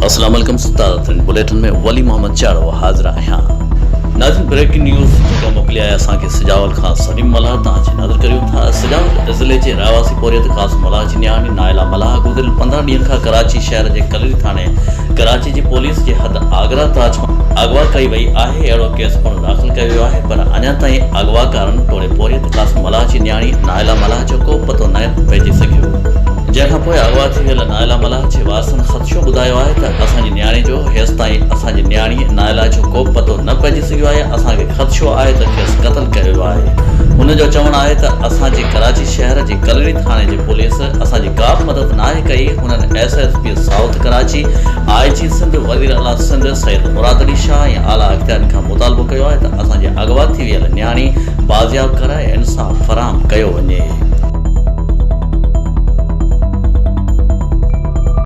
अस्सलाम वालेकुम सतारत बुलेटिन में वली मोहम्मद चाड़ो हाज़िर आहियां। नाज़रीन, ब्रेकिंग न्यूज़ जेका मोकिली आहे असांखे सिजावल खां सलीम मलाह तव्हांजी नज़र करियूं था। सिजावल ज़िले जे रहवासी पोरियत क़ासिम मलाह जी न्याणी नाइला मलाह गुज़िरियल 15 ॾींहनि खां कराची शहर जे कलरी थाणे कराची जी पुलिस जे हद आगरा ताज खां अगवा कई वई आहे। अहिड़ो केस पिणु दाख़िल कयो वियो आहे, पर अञा ताईं अगवाकारनि टोड़े पोरियत क़ासिम मलाह जी न्याणी नाइला मलाह जो को पतो न पइजी सघियो। जंहिंखां पोइ अगवा थी वियल नाइला मलाह जे वारसनि ख़दशो ॿुधायो आहे त असांजी न्याणी जो हेसि ताईं असांजी न्याणी नाइला जो को पतो न पइजी सघियो आहे। असांखे ख़दशो आहे त खेसि क़तल कयो वियो आहे। हुन जो चवणु आहे त असांजे कराची शहर जी कलरी थाणे जी पुलिस असांजी का बि मदद नाहे कई। हुननि SSP south Karachi, IG Sindh, वज़ीर आला सिंध सैयद मुराद अली शाह ऐं आला अख़्तियारनि खां मुतालबो कयो आहे त असांजी अगवा थी वियल न्याणी बाज़ियाब कराए इंसाफ़ फ़राहम कयो वञे।